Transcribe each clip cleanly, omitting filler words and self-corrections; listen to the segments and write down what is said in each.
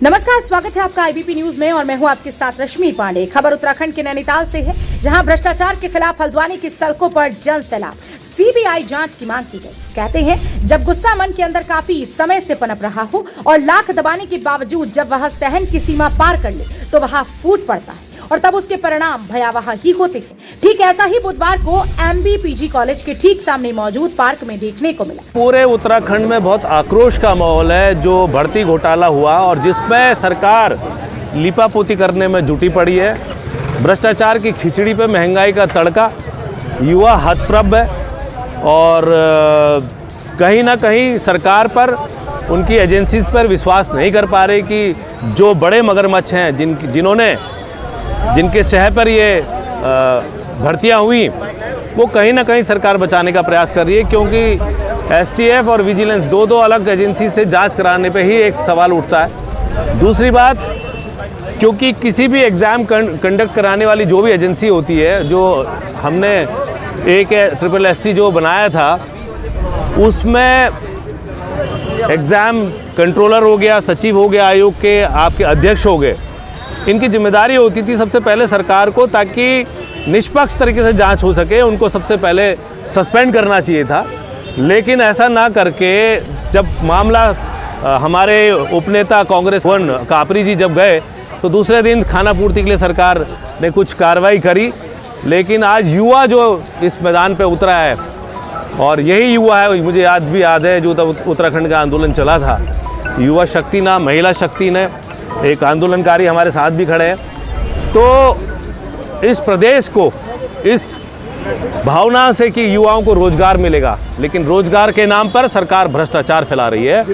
नमस्कार, स्वागत है आपका आईबीपी न्यूज में और मैं हूं आपके साथ रश्मि पांडे। खबर उत्तराखंड के नैनीताल से है, जहां भ्रष्टाचार के खिलाफ हल्द्वानी की सड़कों पर जन सैलाब। सीबीआई जांच की मांग की गई। कहते हैं, जब गुस्सा मन के अंदर काफी समय से पनप रहा हो और लाख दबाने के बावजूद जब वह सहन की सीमा पार कर ले तो वह फूट पड़ता है और तब उसके परिणाम भयावह ही होते हैं। ठीक ऐसा ही बुधवार को एमबीपीजी कॉलेज के ठीक सामने मौजूद पार्क में देखने को मिला। पूरे उत्तराखंड में बहुत आक्रोश का माहौल है जो भर्ती घोटाला हुआ और जिसमें सरकार लीपापोती करने में जुटी पड़ी है। भ्रष्टाचार की खिचड़ी पे महंगाई का तड़का, युवा हतप्रभ है और कहीं ना कहीं सरकार पर, उनकी एजेंसीज पर विश्वास नहीं कर पा रहे कि जो बड़े मगरमच्छ हैं जिनके शहर पर ये भर्तियां हुई, वो कहीं ना कहीं सरकार बचाने का प्रयास कर रही है, क्योंकि एसटीएफ और विजिलेंस दो अलग एजेंसी से जांच कराने पे ही एक सवाल उठता है। दूसरी बात, क्योंकि किसी भी एग्ज़ाम कंडक्ट कराने वाली जो भी एजेंसी होती है, जो हमने एक SSSC जो बनाया था, उसमें एग्ज़ाम कंट्रोलर हो गया, सचिव हो गया, आयोग के आपके अध्यक्ष हो गए, इनकी जिम्मेदारी होती थी सबसे पहले सरकार को, ताकि निष्पक्ष तरीके से जांच हो सके, उनको सबसे पहले सस्पेंड करना चाहिए था। लेकिन ऐसा ना करके जब मामला हमारे उपनेता कांग्रेस वन कापरी जी जब गए तो दूसरे दिन खाना पूर्ति के लिए सरकार ने कुछ कार्रवाई करी। लेकिन आज युवा जो इस मैदान पे उतरा है, और यही युवा है, मुझे भी याद है जो तब उत्तराखंड का आंदोलन चला था, युवा शक्ति ना महिला शक्ति ने, एक आंदोलनकारी हमारे साथ भी खड़े हैं। तो इस प्रदेश को इस भावना से कि युवाओं को रोजगार मिलेगा, लेकिन रोजगार के नाम पर सरकार भ्रष्टाचार फैला रही है।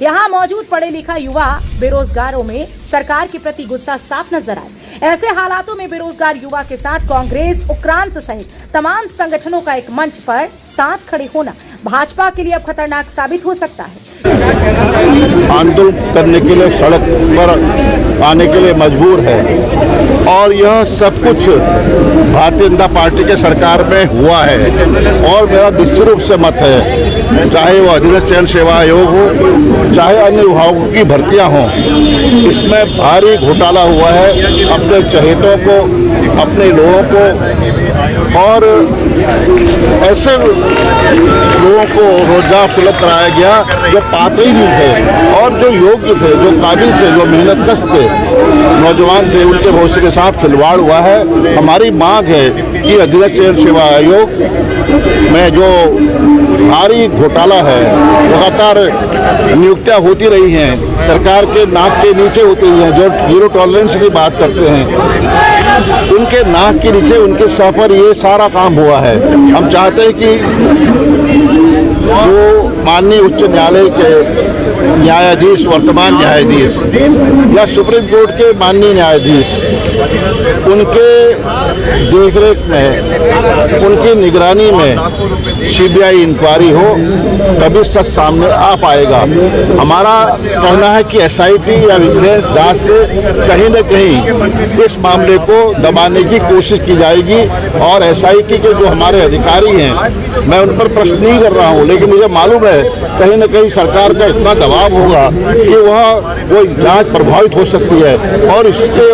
यहाँ मौजूद पढ़े लिखा युवा बेरोजगारों में सरकार के प्रति गुस्सा साफ नजर आए। ऐसे हालातों में बेरोजगार युवा के साथ कांग्रेस, उक्रांत सहित तमाम संगठनों का एक मंच पर साथ खड़े होना भाजपा के लिए अब खतरनाक साबित हो सकता है। आंदोलन करने के लिए सड़क पर आने के लिए मजबूर है और यह सब कुछ भारतीय जनता पार्टी के सरकार में हुआ है। और मेरा निश्चित रूप से मत है, चाहे वो अधीनस्थ चयन सेवा आयोग हो, चाहे अन्य विभागों की भर्तियां हों, इसमें भारी घोटाला हुआ है। अपने चहेतों को, अपने लोगों को और ऐसे लोगों को रोजगार सुलभ कराया गया जो पात्र ही नहीं थे और जो योग्य थे, जो काबिल थे, जो मेहनतकश थे, नौजवान थे, उनके भविष्य के साथ खिलवाड़ हुआ है। हमारी मांग है कि अधीनस्थ चयन सेवा आयोग में जो भारी घोटाला है, लगातार नियुक्तियां होती रही हैं, सरकार के नाक के नीचे होती हैं, जो जीरो टॉलरेंस की बात करते हैं, उनके नाक के नीचे, उनके सर पर ये सारा काम हुआ है। हम चाहते हैं कि जो माननीय उच्च न्यायालय के न्यायाधीश, वर्तमान न्यायाधीश या सुप्रीम कोर्ट के माननीय न्यायाधीश, उनके देखरेख में, उनकी निगरानी में सीबीआई इंक्वायरी हो, तभी सच सामने आ पाएगा। हमारा कहना है कि एसआईटी या विजिलेंस जांच से कहीं न कहीं इस मामले को दबाने की कोशिश की जाएगी। और एसआईटी के जो हमारे अधिकारी हैं, मैं उन पर प्रश्न नहीं कर रहा हूं, लेकिन मुझे मालूम है कहीं न कहीं सरकार का इतना दबाव होगा कि वो जांच प्रभावित हो सकती है। और इसके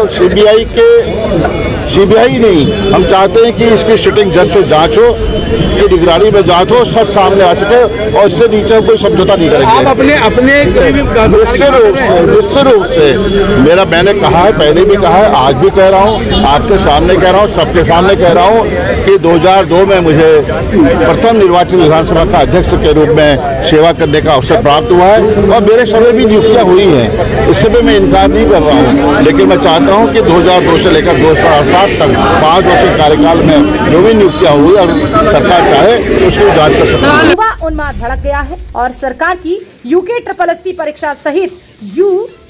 सीबीआई नहीं, हम चाहते हैं कि इसकी सिटिंग जज से जांच हो, कि निगरानी में जांच हो, सच सामने आ सके और इससे नीचे कोई समझौता नहीं करेंगे। आप अपने निश्चित रूप से मैंने कहा है, पहले भी कहा है, आज भी कह रहा हूँ, आपके सामने कह रहा हूँ, सबके सामने कह रहा हूँ कि 2002 में मुझे प्रथम निर्वाचित विधानसभा का अध्यक्ष के रूप में सेवा करने का अवसर प्राप्त हुआ है और मेरे समय भी नियुक्तियाँ हुई हैं, इससे भी मैं इनकार नहीं कर रहा हूँ। लेकिन मैं चाहता हूँ कि 2002 से लेकर 2007 तक 5 वर्ष के कार्यकाल में जो भी नियुक्तियाँ हुई और सरकार चाहे तो उसकी जांच कर सकती है। युवा उन्माद भड़क गया है और सरकार की UKSSC परीक्षा सहित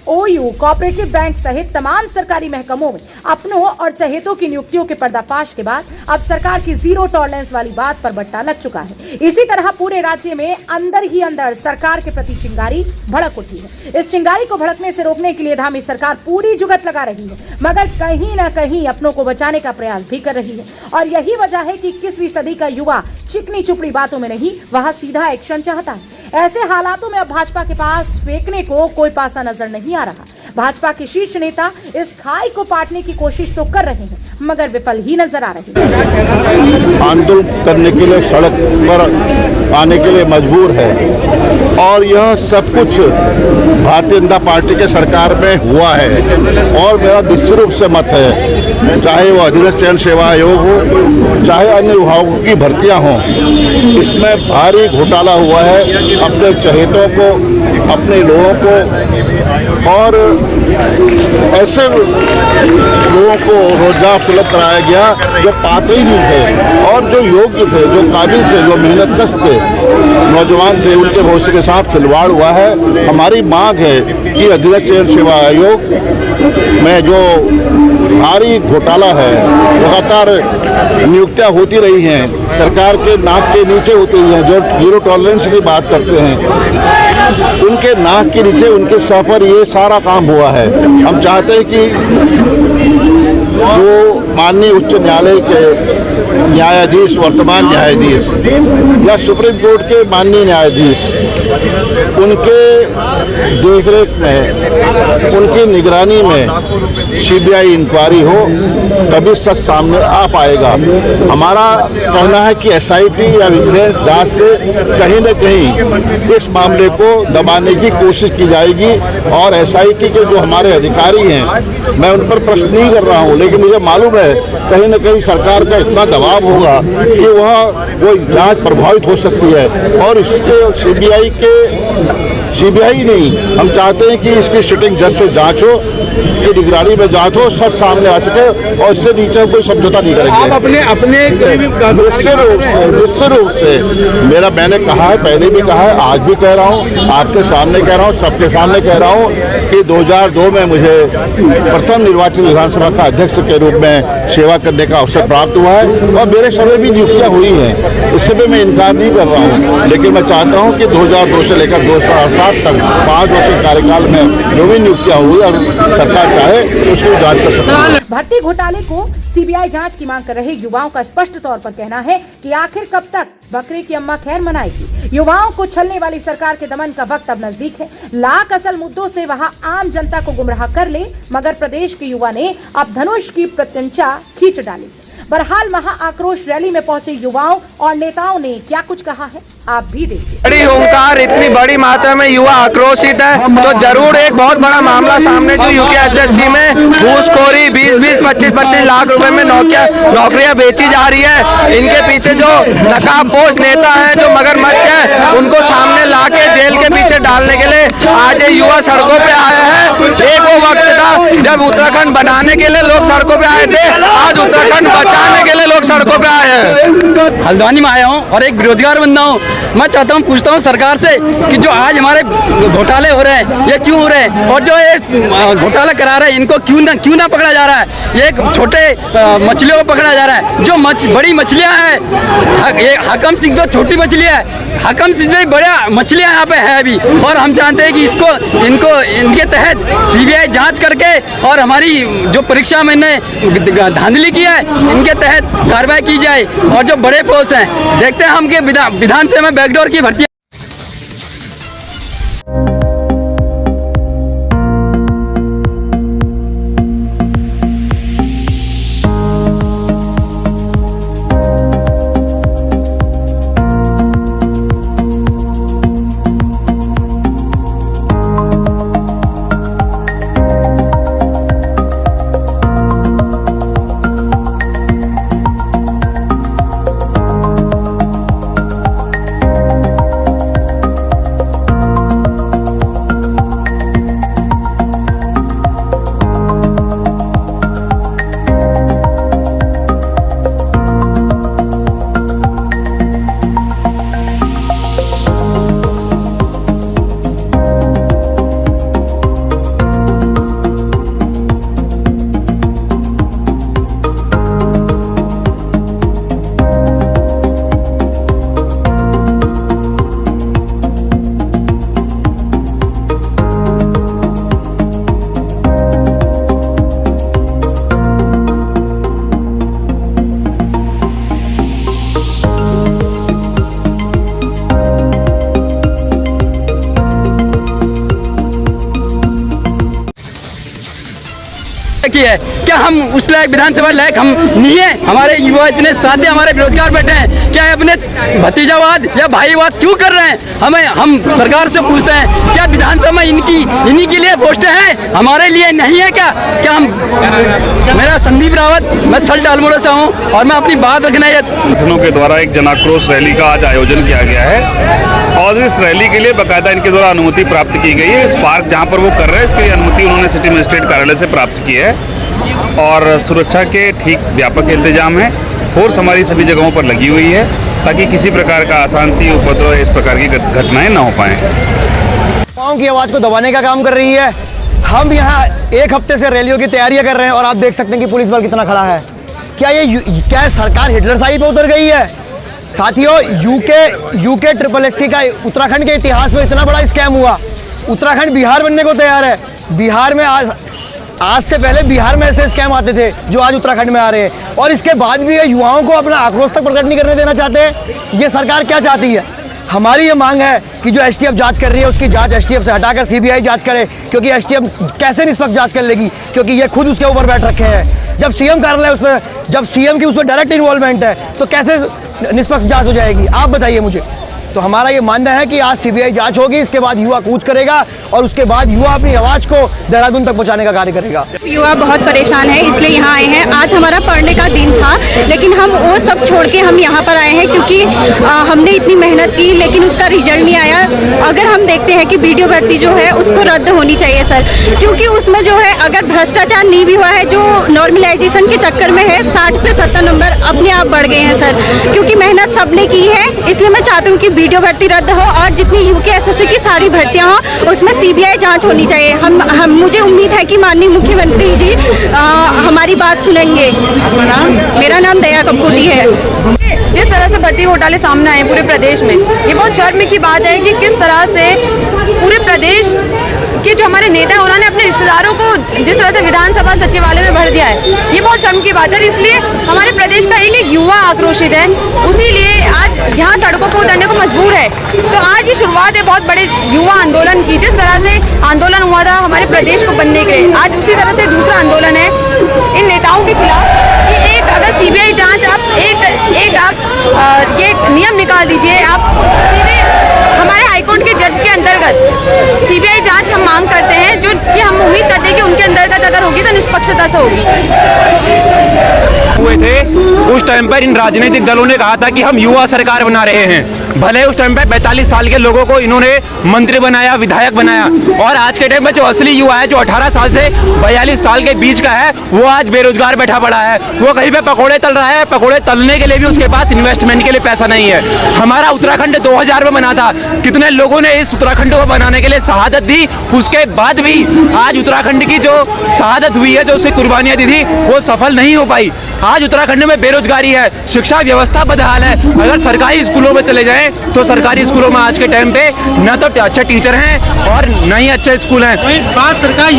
OU, कोऑपरेटिव बैंक सहित तमाम सरकारी महकमों में अपनों और चहेतों की नियुक्तियों के पर्दाफाश के बाद अब सरकार की जीरो टॉलरेंस वाली बात पर बट्टा लग चुका है। इसी तरह पूरे राज्य में अंदर ही अंदर सरकार के प्रति चिंगारी भड़क उठी है। इस चिंगारी को भड़कने से रोकने के लिए धामी सरकार पूरी जुगत लगा रही है, मगर कहीं ना कहीं अपनों को बचाने का प्रयास भी कर रही है। और यही वजह है कि 21वीं सदी का युवा चिकनी चुपड़ी बातों में नहीं, वह सीधा एक्शन चाहता है। ऐसे हालातों में अब भाजपा के पास फेंकने को कोई पासा नजर नहीं आ रहा। भाजपा के शीर्ष नेता इस खाई को पाटने की कोशिश तो कर रहे हैं, मगर विफल ही नजर आ रहे हैं। आंदोलन करने के लिए सड़क पर आने के लिए मजबूर है और यह सब कुछ भारतीय जनता पार्टी के सरकार में हुआ है और मेरा निश्चित रूप से मत है, चाहे वो अधिरथ चयन सेवा आयोग हो, चाहे अन्य विभागों की भर्तियां हों, इसमें भारी घोटाला हुआ है। अपने चहेतों को, अपने लोगों को और ऐसे लोगों को रोजगार सुलभ कराया गया जो पात्र ही नहीं थे और जो योग्य थे, जो काबिल थे, जो मेहनतकश थे, नौजवान थे, उनके भविष्य के साथ खिलवाड़ हुआ है। हमारी मांग है कि अधिरथ चयन सेवा आयोग में जो भारी घोटाला है, लगातार नियुक्तियां होती रही हैं, सरकार के नाक के नीचे होती हैं, जो जीरो टॉलरेंस की बात करते हैं, उनके नाक के नीचे, उनके सर पर ये सारा काम हुआ है। हम चाहते हैं कि जो माननीय उच्च न्यायालय के न्यायाधीश, वर्तमान न्यायाधीश या सुप्रीम कोर्ट के माननीय न्यायाधीश, उनके देखरेख में, उनकी निगरानी में सीबीआई इंक्वायरी हो, तभी सच सामने आ पाएगा। हमारा कहना है कि एसआईटी या विजिलेंस जांच से कहीं न कहीं इस मामले को दबाने की कोशिश की जाएगी और एसआईटी के जो हमारे अधिकारी हैं, मैं उन पर प्रश्न नहीं कर रहा हूं, लेकिन मुझे मालूम है कहीं न कहीं सरकार का इतना दबाव होगा कि वो जांच प्रभावित हो सकती है और इसके सीबीआई नहीं, हम चाहते हैं कि इसकी सिटिंग जज से जांच हो, की निगरानी में जांच हो, सच सामने आ सके और इससे नीचे कोई समझौता नहीं करेंगे। आप अपने निश्चित रूप से मैंने कहा है, पहले भी कहा है, आज भी कह रहा हूँ, आपके सामने कह रहा हूँ, सबके सामने कह रहा हूँ कि 2002 में मुझे प्रथम निर्वाचित विधानसभा का अध्यक्ष के रूप में सेवा करने का अवसर प्राप्त हुआ है और मेरे समय भी नियुक्तियाँ हुई हैं, उससे भी मैं इनकार नहीं कर रहा हूँ, लेकिन मैं चाहता हूँ कि 2002 से लेकर 2007 तक 5 वर्ष के कार्यकाल में जो भी नियुक्तियाँ हुई और सरकार चाहे उसकी जांच कर सकती है। भर्ती घोटाले को सीबीआई जांच की मांग कर रहे युवाओं का स्पष्ट तौर पर कहना है कि आखिर कब तक बकरे की अम्मा खैर मनाएगी। युवाओं को छलने वाली सरकार के दमन का वक्त अब नजदीक है। लाख असल मुद्दों से वहां आम जनता को गुमराह कर ले, मगर प्रदेश के युवा ने अब धनुष की प्रत्यंचा खींच डाली। बहरहाल महा आक्रोश रैली में पहुंचे युवाओं और नेताओं ने क्या कुछ कहा है, आप भी देखिए। बड़ी हुंकार, इतनी बड़ी मात्रा में युवा आक्रोशित है तो जरूर एक बहुत बड़ा मामला सामने जो यूपीएसएससी में घूसखोरी 20-20, 25-25 लाख रुपए में नौकरियां बेची जा रही है। इनके पीछे जो नकाबपोश नेता है, जो मगरमच्छ है, उनको सामने लाके जेल के पीछे डालने के लिए आज ये युवा सड़कों पे आए हैं। एक वो वक्त था जब उत्तराखंड बनाने के लिए लोग सड़कों पे आए थे, आज उत्तराखंड बचाने के लिए लोग सड़कों पे आए हैं। हल्द्वानी में आया हूँ और एक बेरोजगार बंदा हूँ। मैं चाहता हूँ, पूछता हूँ सरकार से कि जो आज हमारे घोटाले हो रहे हैं ये क्यों हो रहे हैं और जो ये घोटाला करा रहे हैं इनको क्यों ना पकड़ा जा रहा है। ये छोटे मछलियों को पकड़ा जा रहा है, जो बड़ी मछलियाँ हैं, ये हकम सिंह तो छोटी मछलियाँ है, हकम सिंह भी बड़ा मछलियाँ यहाँ पे है अभी, और हम जानते हैं कि इनके तहत सीबीआई जाँच करके और हमारी जो परीक्षा में धांधली की है इनके तहत कार्रवाई की जाए और जो बड़े पोस्ट हैं, देखते हैं हम कि विधानसभा में बैकडोर की भर्ती की है। क्या हम उस लायक विधानसभा लायक हम नहीं है? हमारे युवा इतने सादे हमारे बेरोजगार बैठे हैं, क्या अपने भतीजावाद या भाईवाद क्यों कर रहे हैं? हम सरकार से पूछते हैं क्या विधानसभा में इन्हीं के लिए पोस्टें हैं, हमारे लिए नहीं है क्या? हम मेरा संदीप रावत, मैं सल्ट अल्मोड़ा से हूँ और मैं अपनी बात रखना है। संगठनों के द्वारा एक जन आक्रोश रैली का आज आयोजन किया गया है और इस रैली के लिए बाकायदा इनके द्वारा अनुमति प्राप्त की गई है। इस पार्क जहाँ पर वो कर रहे हैं इसके लिए अनुमति उन्होंने सिटी मजिस्ट्रेट कार्यालय से प्राप्त की है और सुरक्षा के ठीक व्यापक इंतजाम है। फोर्स हमारी सभी जगहों पर लगी हुई है ताकि किसी प्रकार का अशांति उपद्रव इस प्रकार की घटनाएं न हो पाएं। युवाओं की आवाज़ को दबाने का काम कर रही है। हम यहाँ एक हफ्ते से रैलियों की तैयारियां कर रहे हैं और आप देख सकते हैं कि पुलिस बल कितना खड़ा है। क्या सरकार हिटलरशाही पे उतर गई है? साथियों, यूके SSC का उत्तराखंड के इतिहास में इतना बड़ा स्कैम हुआ। उत्तराखंड बिहार बनने को तैयार है। बिहार में आज से पहले बिहार में ऐसे स्कैम आते थे जो आज उत्तराखंड में आ रहे हैं और इसके बाद भी ये युवाओं को अपना आक्रोश तक प्रकट नहीं करने देना चाहते। ये सरकार क्या चाहती है? हमारी ये मांग है कि जो STF जांच कर रही है उसकी जांच STF से हटाकर CBI जांच करे, क्योंकि STF कैसे निष्पक्ष जांच कर लेगी, क्योंकि ये खुद उसके ऊपर बैठ रखे हैं। जब CM कार्यालय उसमें, जब CM की उसमें डायरेक्ट इन्वॉल्वमेंट है तो कैसे निष्पक्ष जांच हो जाएगी? आप बताइए मुझे। तो हमारा ये मानना है कि आज CBI जांच होगी, इसके बाद युवा कूच करेगा और उसके बाद युवा अपनी आवाज़ को देहरादून तक पहुंचाने का कार्य करेगा। युवा बहुत परेशान है, इसलिए यहाँ आए हैं। आज हमारा पढ़ने का दिन था, लेकिन हम वो सब छोड़ के हम यहाँ पर आए हैं क्योंकि हमने इतनी मेहनत की लेकिन उसका रिजल्ट नहीं आया। अगर हम देखते हैं कि BDO भर्ती जो है उसको रद्द होनी चाहिए सर, क्योंकि उसमें जो है अगर भ्रष्टाचार नहीं भी हुआ है, जो नॉर्मलाइजेशन के चक्कर में है 60 से 70 नंबर अपने आप बढ़ गए हैं सर, क्योंकि मेहनत सबने की है। इसलिए मैं चाहती हूँ कि BDO भर्ती रद्द हो और जितनी यूके SSC की सारी भर्तियाँ हो उसमें CBI जांच होनी चाहिए। हम मुझे उम्मीद है कि माननीय मुख्यमंत्री जी हमारी बात सुनेंगे। मेरा नाम दया कपकोटी है। जिस तरह से भर्ती घोटाले सामने आए पूरे प्रदेश में, ये बहुत शर्म की बात है कि किस तरह से पूरे प्रदेश के जो हमारे नेता हैं उन्होंने अपने रिश्तेदारों को जिस तरह से विधानसभा सचिवालय में भर दिया है, ये बहुत शर्म की बात है। इसलिए हमारे प्रदेश का एक युवा आक्रोशित है, उसी लिए आज यहाँ सड़कों पर उतरने को मजबूर है। तो आज ये शुरुआत है बहुत बड़े युवा आंदोलन की। जिस तरह से आंदोलन हुआ था हमारे प्रदेश को बनने के लिए, आज उसी तरह से दूसरा आंदोलन है इन नेताओं के खिलाफ कि एक अगर CBI जाँच आप ये नियम निकाल दीजिए, आप हमारे हाईकोर्ट के जज के अंतर्गत CBI जांच हम मांग करते हैं, जो कि हम उम्मीद करते हैं कि उनके अंतर्गत अगर होगी तो निष्पक्षता से होगी। हुए थे उस टाइम पर इन राजनीतिक दलों ने कहा था कि हम युवा सरकार बना रहे हैं। भले उस टाइम पे 45 साल के लोगों को इन्होंने मंत्री बनाया, विधायक बनाया, और आज के टाइम में जो असली युवा है, जो 18 साल से 42 साल के बीच का है, वो आज बेरोजगार बैठा पड़ा है। वो कहीं पे पकोड़े तल रहा है, पकोड़े तलने के लिए भी उसके पास इन्वेस्टमेंट के लिए पैसा नहीं है। हमारा उत्तराखंड 2000 में बना था, कितने लोगों ने इस उत्तराखंड को बनाने के लिए शहादत दी, उसके बाद भी आज उत्तराखंड की जो शहादत हुई है, जो उसकी कुर्बानियां दी थी, वो सफल नहीं हो पाई। आज उत्तराखंड में बेरोजगारी है, शिक्षा व्यवस्था बदहाल है। अगर सरकारी स्कूलों में चले जाएं तो सरकारी स्कूलों में आज के टाइम पे न तो अच्छे टीचर हैं और न ही अच्छे स्कूल हैं। बात सरकार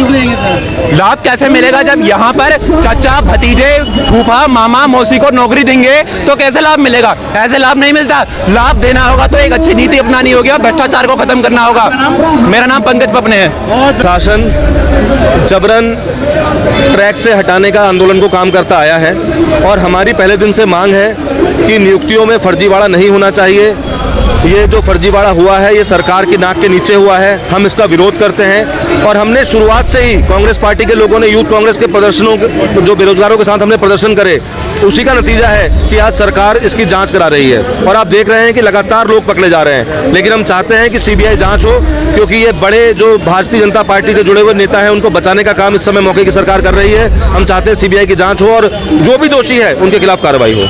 लाभ कैसे मिलेगा जब यहाँ पर चाचा, भतीजे, फूफा, मामा, मौसी को नौकरी देंगे तो कैसे लाभ मिलेगा? ऐसे लाभ नहीं मिलता। लाभ देना होगा तो एक अच्छी नीति अपनानी होगी और भ्रष्टाचार को खत्म करना होगा। मेरा नाम पंकज पपने है। शासन जबरन ट्रैक से हटाने का आंदोलन को काम करता आया है और हमारी पहले दिन से मांग है कि नियुक्तियों में फर्जीवाड़ा नहीं होना चाहिए। ये जो फर्जीवाड़ा हुआ है ये सरकार की नाक के नीचे हुआ है, हम इसका विरोध करते हैं और हमने शुरुआत से ही कांग्रेस पार्टी के लोगों ने यूथ कांग्रेस के प्रदर्शनों जो बेरोजगारों के साथ हमने प्रदर्शन करे, उसी का नतीजा है कि आज सरकार इसकी जांच करा रही है और आप देख रहे हैं कि लगातार लोग पकड़े जा रहे हैं। लेकिन हम चाहते हैं कि CBI जांच हो, क्योंकि ये बड़े जो भारतीय जनता पार्टी के जुड़े हुए नेता हैं उनको बचाने का काम इस समय मौके की सरकार कर रही है। हम चाहते हैं CBI की जांच हो और जो भी दोषी है उनके खिलाफ कार्रवाई हो।